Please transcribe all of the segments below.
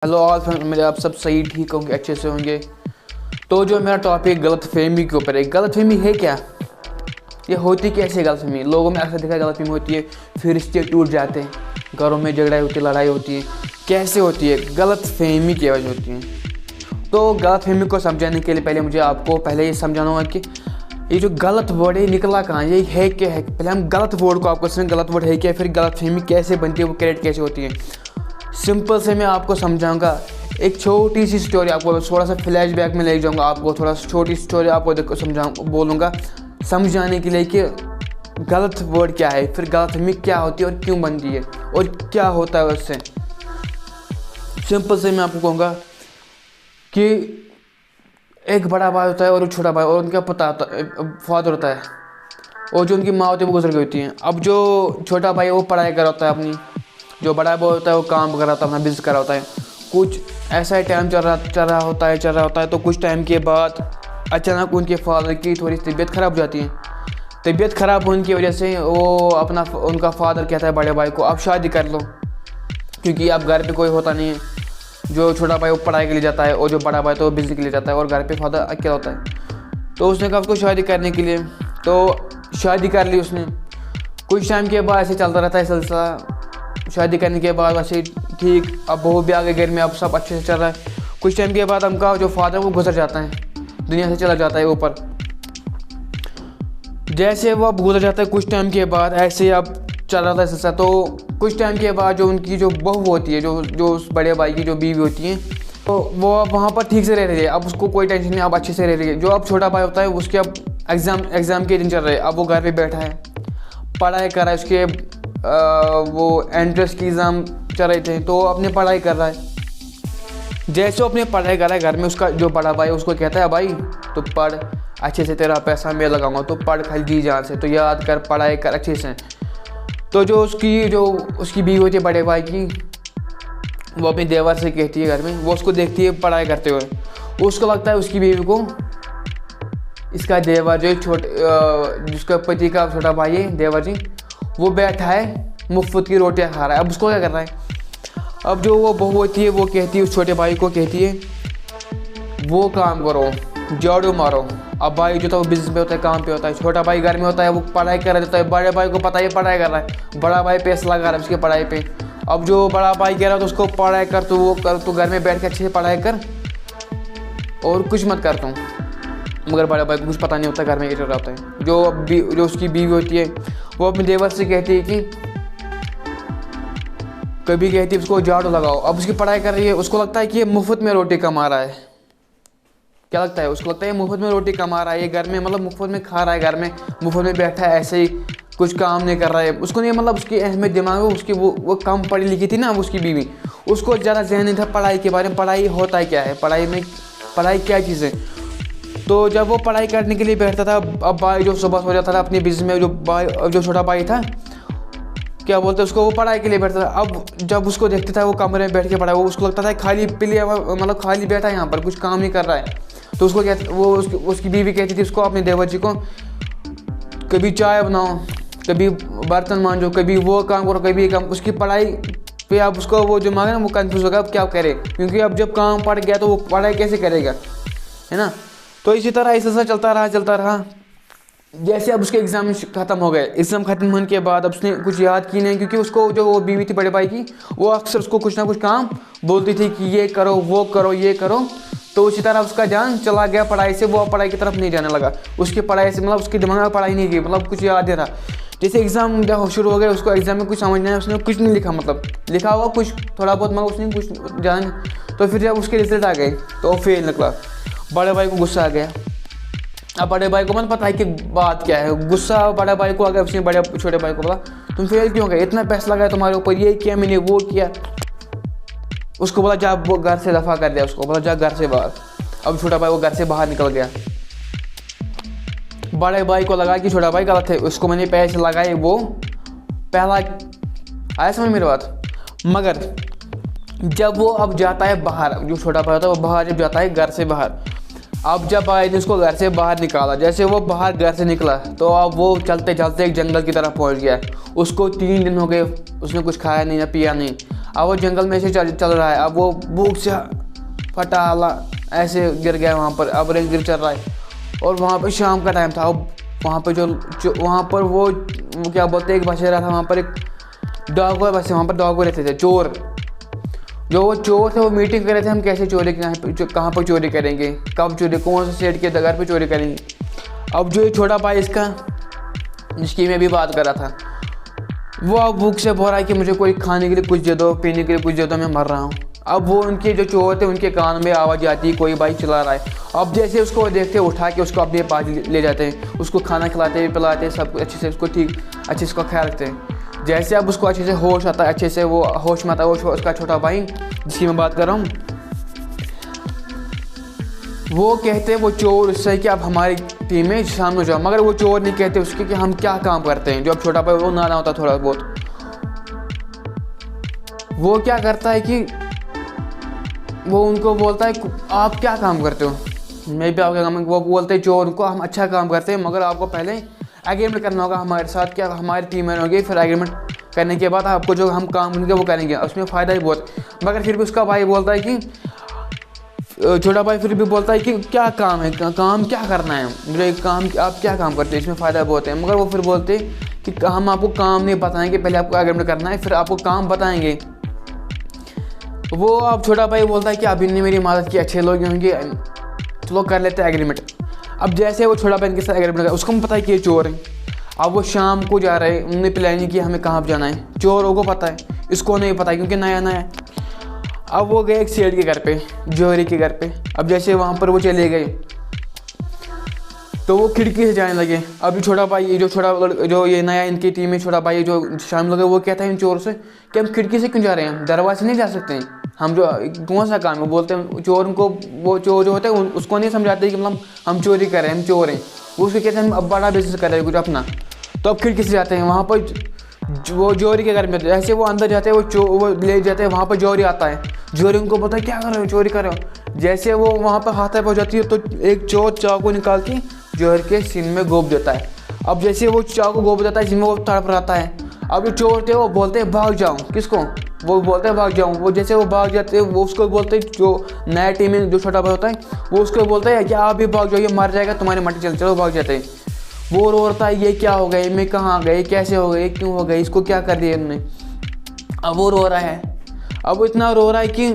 Hello all friend, मेरे आप सब सही ठीक होंगे, अच्छे से होंगे। तो जो मेरा टॉपिक गलतफहमी के ऊपर है। गलतफहमी है क्या? ये होती कैसे गलतफहमी? लोगों में अक्सर देखा गलतफहमी होती है, फिर रिश्ते टूट जाते हैं, घरों में झगड़ा होती है, लड़ाई होती है। कैसे होती है? गलतफहमी की वजह होती है। तो गलतफहमी को समझाने के लिए पहले मुझे आपको पहले ये समझाना होगा कि ये जो गलत वर्ड है निकला कहाँ, ये है क्या है। पहले हम गलत वर्ड को आपको समझें, गलत वर्ड है क्या, फिर गलतफहमी कैसे बनती है, वो क्रिएट कैसे होती है। सिंपल से मैं आपको समझाऊंगा। एक छोटी सी स्टोरी, आपको थोड़ा सा फ्लैशबैक में ले जाऊंगा, आपको थोड़ा सा छोटी स्टोरी आपको बोलूँगा समझाने के लिए कि गलत वर्ड क्या है, फिर गलतफहमी क्या होती है और क्यों बनती है और क्या होता है उससे। सिंपल से मैं आपको कहूँगा कि एक बड़ा भाई होता है और एक छोटा भाई, और उनका फादर होता है, और जो उनकी माँ होती है वो गुजर गई होती है। अब जो छोटा भाई है वो पढ़ाई कर रहा होता है अपनी, जो बड़ा भाई होता है वो काम कर रहा होता है, अपना बिजनेस कर रहा होता है। कुछ ऐसा ही टाइम चल रहा होता है। तो कुछ टाइम के बाद अचानक उनके फादर की थोड़ी तबीयत ख़राब हो जाती है। तबीयत ख़राब होने की वजह से उनका फादर कहता है बड़े भाई को, आप शादी कर लो, क्योंकि अब घर पे कोई होता नहीं है। जो छोटा भाई वो पढ़ाई के लिए जाता है और जो बड़ा भाई तो बिजनेस के लिए जाता है, और घर पे फादर अकेला होता है। तो उसने कहा उसको शादी करने के लिए, तो शादी कर ली उसने। कुछ टाइम के बाद ऐसे चलता रहता है सिलसिला। शादी करने के बाद वैसे ठीक, अब बहू भी आ गई घर में, अब सब अच्छे से चल रहा है। कुछ टाइम के बाद उनका जो फादर वो गुजर जाता है, दुनिया से चला जाता है ऊपर। जैसे वो अब गुजर जाता है कुछ टाइम के बाद, ऐसे अब चल रहा था सिलसिला। तो कुछ टाइम के बाद जो उनकी जो बहू होती है, जो उस बड़े भाई की जो बीवी होती है, तो वो अब वहाँ पर ठीक से रह रही है। अब उसको कोई टेंशन नहीं, अब अच्छे से रह रही है। जो अब छोटा भाई होता है उसके अब एग्ज़ाम के दिन चल रहे हैं। अब वो घर पे बैठा है, पढ़ाई कर रहा है। उसके वो एंट्रेंस की एग्ज़ाम चल रहे थे, तो वो अपने पढ़ाई कर रहा है। जैसे वो अपने पढ़ाई कर रहा है, घर में उसका जो बड़ा भाई उसको कहता है भाई तो पढ़ अच्छे से, तेरा पैसा मैं लगाऊंगा, तो पढ़ खाली जी जान से, तो याद कर, पढ़ाई कर अच्छे से। तो जो उसकी बीवी होती है बड़े भाई की, वो अपनी देवर से कहती है घर में, वो उसको देखती है पढ़ाई करते हुए। उसको लगता है उसकी बीवी को इसका देवर जो जिसका पति का छोटा भाई है देवर जी, वो बैठा है मुफ्त की रोटियां खा रहा है। अब उसको क्या कर रहा है? अब जो वो बहू होती है वो कहती है उस छोटे भाई को, कहती है वो काम करो, झाड़ू मारो। अब भाई जो था वो बिजनेस पे होता है, काम पे होता है, छोटा भाई घर में होता है, वो पढ़ाई कर रहा है। बड़े भाई को पता है पढ़ाई कर रहा है, बड़ा भाई पैसा लगा रहा है उसके पढ़ाई पे। अब जो बड़ा भाई कह रहा है तो उसको पढ़ाई कर, तो वो कर, तो घर में बैठ के अच्छे से पढ़ाई कर और कुछ मत कर तुम। मगर बड़े भाई को कुछ पता नहीं होता घर में क्या चल रहा होता है। जो उसकी बीवी होती है वो अपने देवर से कहती है कि कभी कहती है उसको झाड़ू लगाओ। अब उसकी पढ़ाई कर रही है, उसको लगता है कि ये मुफ्त में रोटी कमा रहा है। क्या लगता है? उसको लगता है ये मुफ्त में रोटी कमा रहा है, ये घर में मतलब मुफ्त में खा रहा है, घर में मुफ्त में बैठा है, ऐसे ही कुछ काम नहीं कर रहा है। उसको नहीं, मतलब उसकी अहमियत दिमाग में, उसकी वो कम पढ़ी लिखी थी ना उसकी बीवी, उसको ज़्यादा ज़हन नहीं था पढ़ाई के बारे में। पढ़ाई होता है क्या है, पढ़ाई क्या चीज़ है। तो जब वो पढ़ाई करने के लिए बैठता था, अब भाई जो सुबह सो जाता था अपने बिजनेस में, जो छोटा भाई था क्या बोलते उसको, वो पढ़ाई के लिए बैठता था। अब जब उसको देखता था वो कमरे में बैठ के पढ़ा, वो उसको लगता था खाली पिले, मतलब खाली बैठा है यहाँ पर, कुछ काम नहीं कर रहा है। तो उसको उसकी बीवी कहती थी उसको, अपने देवर जी को, कभी चाय बनाओ, कभी बर्तन मांजो, कभी वो काम करो, कभी काम। उसकी पढ़ाई पे अब उसको वो जो मांगे ना वो कन्फ्यूज़ होगा अब क्या करे, क्योंकि अब जब काम पड़ गया तो वो पढ़ाई कैसे करेगा, है ना। तो इसी तरह ऐसा चलता रहा। जैसे अब उसके एग्ज़ाम ख़त्म हो गए, एग्ज़ाम ख़त्म होने के बाद अब उसने कुछ याद की नहीं, क्योंकि उसको जो वो बीवी थी बड़े भाई की, वो अक्सर उसको कुछ ना कुछ काम बोलती थी कि ये करो, वो करो, ये करो। तो उसी तरह उसका ध्यान चला गया पढ़ाई से, वो पढ़ाई की तरफ नहीं जाने लगा। उसकी पढ़ाई से मतलब उसके दिमाग में पढ़ाई नहीं गई, मतलब कुछ याद नहीं रहा। जैसे एग्ज़ाम जब शुरू हो गया, उसको एग्ज़ाम में कुछ समझ नहीं आया, उसने कुछ नहीं लिखा, मतलब लिखा हुआ कुछ थोड़ा बहुत, मगर उसने कुछ जान। तो फिर जब उसके रिजल्ट आ गए तो फेल निकला। बड़े भाई को गुस्सा आ गया। अब बड़े भाई को मन पता है कि बात क्या है, गुस्सा बड़े भाई को आ गया। उसने छोटे भाई को बोला तुम फेल क्यों गए, इतना पैसा लगाया तुम्हारे ऊपर, ये किया मैंने, वो किया। उसको बोला जा, वो घर से दफा कर दिया, उसको बोला जा घर से बाहर। अब छोटा भाई वो घर से बाहर निकल गया। बड़े भाई को लगा कि छोटा भाई गलत है, उसको मैंने पैसे लगाए, वो पहला आया समझ मेरी बात। मगर जब वो अब जाता है बाहर, जो छोटा भाई होता है वो बाहर जब जाता है घर से बाहर, अब जब भाई ने उसको घर से बाहर निकाला, जैसे वो बाहर घर से निकला तो अब वो चलते चलते एक जंगल की तरफ पहुंच गया। उसको 3 दिन हो गए, उसने कुछ खाया नहीं ना पिया नहीं। अब वो जंगल में से चल रहा है, अब वो भूख से फटा हाला ऐसे गिर गया वहाँ पर, अब गिर चल रहा है। और वहाँ पर शाम का टाइम था, अब वहाँ पर जो वहाँ पर वो क्या बोलते हैं, एक बच्चा रहा था वहाँ पर, एक डॉग हुआ बस, वहाँ पर डॉग रहते थे चोर। जो वो चोर थे वो मीटिंग कर रहे थे, हम कैसे चोरी कहाँ पर चोरी करेंगे, कब चोरी, कौन से सेठ के घर पे चोरी करेंगे। अब जो ये छोटा भाई इसका, जिसकी मैं भी बात कर रहा था, वो अब भूख से बोल रहा है कि मुझे कोई खाने के लिए कुछ दे दो, पीने के लिए कुछ दे दो, मैं मर रहा हूँ। अब वो उनके जो चोर थे उनके कान में आवाज़ आती है कोई बाइक चला रहा है। अब जैसे उसको देखते उठा के उसको अपने पास ले जाते हैं, उसको खाना खिलाते हैं, पिलाते हैं, सब अच्छे से उसको ठीक अच्छे से उसका ख्याल रखते हैं। जैसे अब उसको अच्छे से होश आता है, अच्छे से वो होश में आता है, वो उसका छोटा भाई जिसकी मैं बात कर रहा हूँ, वो कहते हैं वो चोर उससे कि अब हमारी टीम में शामिल हो जाओ। मगर वो चोर नहीं कहते उसके कि हम क्या काम करते हैं। जो अब छोटा भाई वो नाना होता थोड़ा बहुत, वो क्या करता है कि वो उनको बोलता है आप क्या काम करते हो, मैं भी आपका काम। वो बोलते हैं चोर उनको, हम अच्छा काम करते हैं मगर आपको पहले एग्रीमेंट करना होगा हमारे साथ, क्या हमारी टीम में होगी, फिर एग्रीमेंट करने के बाद आपको जो हम काम करेंगे वो करेंगे, उसमें फ़ायदा ही बहुत। मगर फिर भी उसका भाई बोलता है कि छोटा भाई फिर भी बोलता है कि क्या काम है, काम क्या करना है, मुझे काम आप क्या काम करते हैं, इसमें फ़ायदा बहुत है। मगर वो फिर बोलते कि हम आपको काम नहीं बताएंगे, पहले आपको एग्रीमेंट करना है, फिर आपको काम बताएंगे। वो अब छोटा भाई बोलता है कि अब इनने मेरी मदद की, अच्छे लोग होंगे, चलो कर लेते हैं एग्रीमेंट। अब जैसे वो छोटा भाई के साथ एग्रीमेंट कर, उसको पता है कि ये चोर है। अब वो शाम को जा रहे हैं, उन्होंने प्लानिंग की हमें कहाँ पर जाना है, चोरों को पता है, इसको नहीं पता क्योंकि नया नया। अब वो गए एक सेठ के घर पे, जौहरी के घर पे। अब जैसे वहाँ पर वो चले गए तो वो खिड़की से जाने लगे। अभी छोटा भाई जो ये नया इनकी टीम में छोटा भाई जो शामिल हो गए, वो कहता है इन चोर से कि हम खिड़की से क्यों जा रहे हैं, हम दरवाजे से नहीं जा सकते हैं, हम जो कौन सा काम है। बोलते हैं चोर उनको, वो चोर जो होते हैं उसको नहीं समझाते कि मतलब हम चोरी कर रहे हैं, हम चोर हैं। वो उसको कहते हैं हम अब बड़ा बिजनेस कर रहे हैं कुछ अपना। तो अब खिड़की से जाते हैं वहाँ पर, वो जौहरी के घर में। जैसे वो अंदर जाते हैं वो ले जाते हैं, वहाँ पर जौहरी आता है। जौहरी उनको पता है क्या कर रहे हो, चोरी कर रहे हो। जैसे वो वहाँ पर हाथ पहुँच जाती है तो एक चोर चाकू निकाल के जौहरी के सीन में गोप देता है। अब जैसे वो चाकू गोप देता है, जिसमें वो तड़प रहता है। अब जो चोर थे वो बोलते हैं भाग जाऊँ, किसको, वो बोलते हैं भाग जाऊँ। वो जैसे वो भाग जाते हैं, वो उसको बोलते हैं, जो नया टीम में जो छोटा भाई होता है वो उसको बोलता है कि आप भी भाग जाओ, ये मर जाएगा, तुम्हारी मट्टी चलो भाग जाते हैं। वो रो रहा है, ये क्या हो गया, मैं कहाँ गए, कैसे हो गए, क्यों हो गए, इसको क्या कर दिया इन्होंने। अब वो रो रहा है, अब वो इतना रो रहा है कि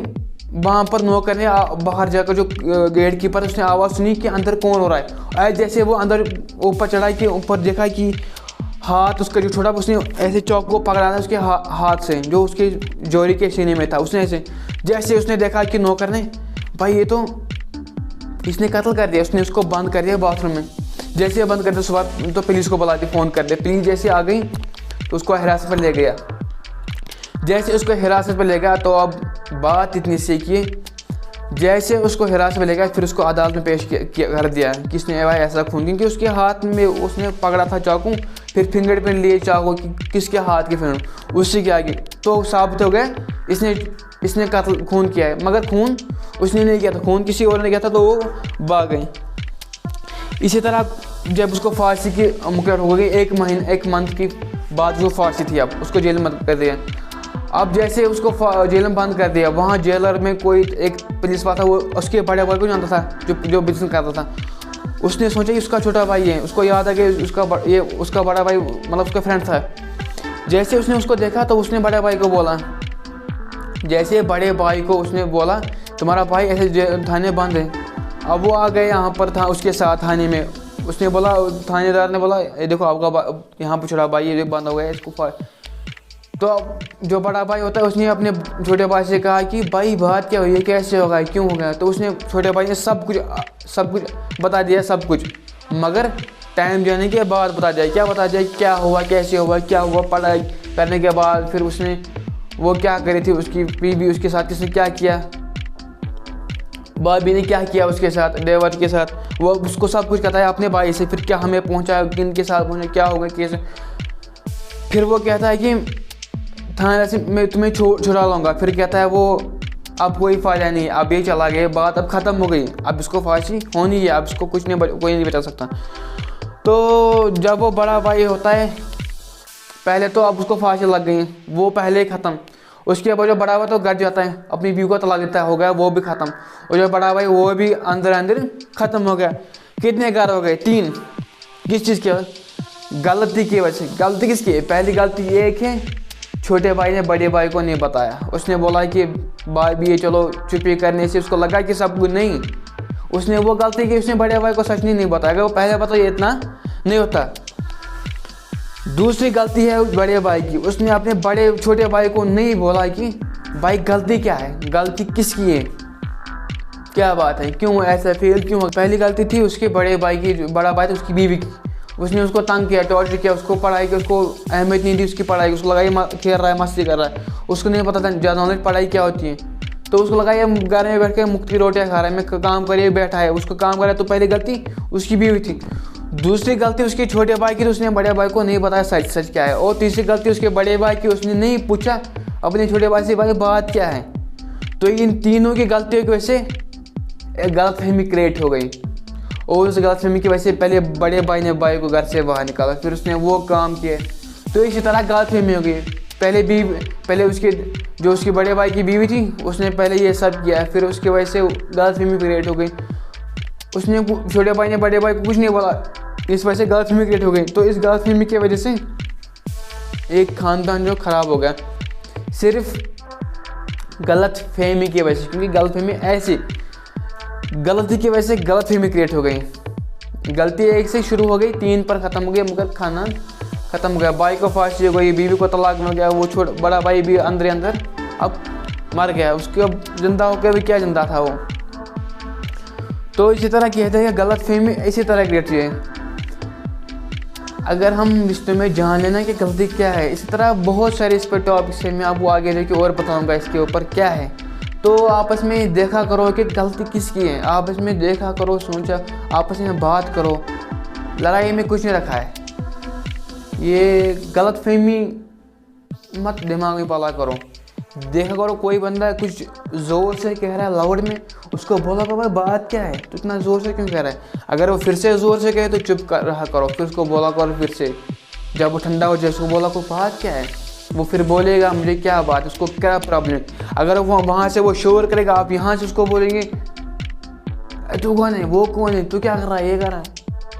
वहाँ पर नौकर ने बाहर जाकर, जो गेट कीपर, उसने आवाज़ सुनी कि अंदर कौन हो रहा है। जैसे वो अंदर ऊपर चढ़ा के ऊपर देखा कि हाथ उसका जो छोटा, उसने ऐसे चौक को पकड़ा था उसके हाथ से, जो उसके जौहरी के सीने में था। उसने ऐसे जैसे उसने देखा कि नौकर ने, भाई ये तो इसने कत्ल कर दिया, उसने उसको बंद कर दिया बाथरूम में। जैसे बंद कर दिया सुबह तो पुलिस को बुला दी, फ़ोन कर दिया। पुलिस जैसे आ गई तो उसको हिरासत पर ले गया। जैसे उसको हिरासत पर ले गया तो अब बात इतनी सी कि जैसे उसको हिरासत में ले गया, फिर उसको अदालत में पेश कर दिया कि इसने भाई ऐसा खून, क्योंकि उसके हाथ में उसने पकड़ा था चाकू, फिर फिंगरप्रिंट लिए चाकू कि किसके हाथ की फिंगर, उससे क्या की तो साबित हो गया इसने कत्ल खून किया है। मगर खून उसने नहीं किया था, खून किसी और ने किया था, तो वो भाग गई। इसी तरह जब उसको फांसी की मुकर्रर हो गई, एक मंथ की बाद जो फांसी थी, अब उसको जेल में कर दिया। अब जैसे उसको जेल में बंद कर दिया, वहाँ जेलर में कोई एक पुलिस वाला था, वो उसके बड़े भाई को जानता था जो बिजनेस करता था। उसने सोचा कि उसका छोटा भाई है, उसको याद है कि उसका बड़ा भाई मतलब उसका फ्रेंड था। जैसे उसने उसको देखा तो उसने बड़े भाई को बोला, जैसे बड़े भाई को उसने बोला तुम्हारा भाई ऐसे थाने बंद है। अब वो आ गए यहाँ पर था उसके साथ थाने में। उसने बोला, थानेदार ने बोला ये देखो आपका यहाँ पर छोटा भाई ये बंद हो गया, इसको। तो जो बड़ा भाई होता है उसने अपने छोटे भाई से कहा कि भाई बात क्या हुई है, कैसे होगा, क्यों हो गया। तो उसने छोटे भाई ने सब कुछ बता दिया, सब कुछ। मगर टाइम जाने के बाद बता दिया, क्या बता दिया, क्या हुआ, कैसे हुआ, क्या हुआ। पढ़ाई करने के बाद फिर उसने वो क्या करी थी, उसकी बीवी, उसके साथ किसने क्या किया, भाभी ने क्या किया उसके साथ, देवर के साथ, वो उसको सब कुछ बताया अपने भाई से। फिर क्या हमें पहुँचा, किन के साथ पहुँचा, क्या होगा, कैसे। फिर वो कहता है कि थाने से मैं तुम्हें छुड़ा लूँगा। फिर कहता है वो अब कोई फ़ायदा नहीं, अब ये चला गया, बात अब ख़त्म हो गई, अब इसको फांसी होनी है, अब इसको कोई नहीं बचा सकता। तो जब वो बड़ा भाई होता है, पहले तो अब उसको फांसी लग गई, वो पहले ही ख़त्म। उसके बाद जो बड़ा हुआ तो घर जाता है, अपनी बीवी को तलाक देता है, हो गया वो भी ख़त्म। और जो बड़ा भाई वो भी अंदर अंदर ख़त्म हो गया। कितने घर हो गए? 3। किस चीज़ की? गलती की वजह से। गलती किसकी है? पहली गलती ये एक है, छोटे भाई ने बड़े भाई को नहीं बताया। उसने बोला कि भाई भी ये चलो, चुप्पी करने से उसको लगा कि सब कुछ नहीं। उसने वो गलती की, उसने बड़े भाई को सच नहीं बताया। अगर वो पहले बताया ये इतना नहीं होता। दूसरी गलती है बड़े भाई की, उसने अपने बड़े छोटे भाई को नहीं बोला कि भाई गलती क्या है, गलती किसकी है, क्या बात है, क्यों ऐसा फेल क्यों। पहली गलती थी उसके बड़े भाई की, बड़ा भाई था उसकी बीवी की। उसने उसको तंग किया, टॉर्चर किया, उसको पढ़ाई की उसको अहमियत नहीं दी उसकी पढ़ाई की। उसको लगा ये खेल रहा है, मस्ती कर रहा है। उसको नहीं पता था ज़्यादा नॉलेज पढ़ाई क्या होती है। तो उसको लगा ये घर में बैठ के मुफ्त की रोटियाँ खा रहा है, मैं काम करिए बैठा है, उसको काम कर रहा है। तो पहली गलती उसकी बीवी थी। दूसरी गलती उसके छोटे भाई की, तो उसने बड़े भाई को नहीं बताया सच क्या है। और तीसरी गलती उसके बड़े भाई की, उसने नहीं पूछा अपने छोटे भाई से भाई बात क्या है। तो इन तीनों की गलतियों की वजह से एक गलतफहमी क्रिएट हो गई। और उस गलतफहमी की वजह से पहले बड़े भाई ने भाई को घर से बाहर निकाला, फिर उसने वो काम किए। तो इसी तरह गलतफहमी हो गई। पहले उसके जो उसके बड़े भाई की बीवी थी, उसने पहले ये सब किया, फिर उसकी वजह से गलतफहमी क्रिएट हो गई। उसने छोटे भाई ने बड़े भाई को कुछ नहीं बोला, इस वजह से गलतफहमी क्रिएट हो गई। तो इस गलतफहमी की वजह से एक खानदान जो ख़राब हो गया, सिर्फ गलतफहमी की वजह से। क्योंकि गलतफहमी ऐसी गलती की वजह से गलतफहमी क्रिएट हो गई। गलती 1 से शुरू हो गई, 3 पर ख़त्म हो गई, मगर खानदान ख़त्म हो गया। भाई को फांसी हो गई, बीवी को तलाक मिल गया, वो बड़ा भाई भी अंदर अब मर गया। उसके अब जिंदा होकर भी क्या जिंदा था वो। तो इसी तरह कहते हैं कि गलतफहमी इसी तरह क्रिएट हुई है। अगर हम रिश्ते में जान लेना कि गलती क्या है, इसी तरह बहुत सारे इस पर टॉपिक्स है, मैं आपको आगे जाके और बताऊंगा इसके ऊपर क्या है। तो आपस में देखा करो कि गलती किसकी है, आपस में देखा करो, सोचा, आपस में बात करो। लड़ाई में कुछ नहीं रखा है। ये गलतफहमी मत दिमाग में पाला करो। देखा करो कोई बंदा कुछ ज़ोर से कह रहा है लाउड में, उसको बोला करो भाई बात क्या है, तो इतना ज़ोर से क्यों कह रहा है। अगर वो फिर से ज़ोर से कहे तो चुप कर रहा करो, फिर उसको बोला करो फिर से। जब वो ठंडा हो जाए उसको बोला करो बात क्या है, वो फिर बोलेगा मुझे क्या बात, उसको क्या प्रॉब्लम। अगर वो वहाँ से वो शोर करेगा, आप यहाँ से उसको बोलेंगे तू कौन है, वो कौन है, तू क्या कर रहा है, ये कर रहा है,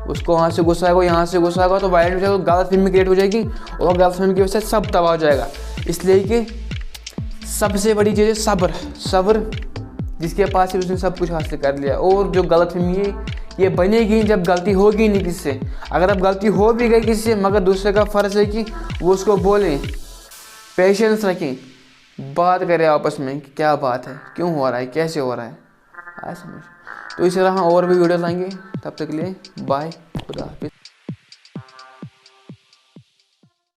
उसको वहाँ से गुस्सा आएगा, यहाँ से गुस्सा आएगा, तो वायलेंट हो जाएगा, तो गलतफहमी क्रिएट हो जाएगी। और गलतफहमी की वजह से सब तबाह हो जाएगा। इसलिए कि सबसे बड़ी चीज़ है सब्र। जिसके पास है उसने सब कुछ हासिल कर लिया। और जो गलतफहमी है ये बनेगी जब गलती होगी नहीं किसी से। अगर अब गलती हो भी गई किसी से, मगर दूसरे का फ़र्ज़ है कि वो उसको बोलें, पेशेंस रखें, बात करें आपस में कि क्या बात है, क्यों हो रहा है, कैसे हो रहा है, आया समझ। तो इसी तरह और भी वीडियो लाएंगे। तब तक के लिए बाय, खुदा हाफिज़।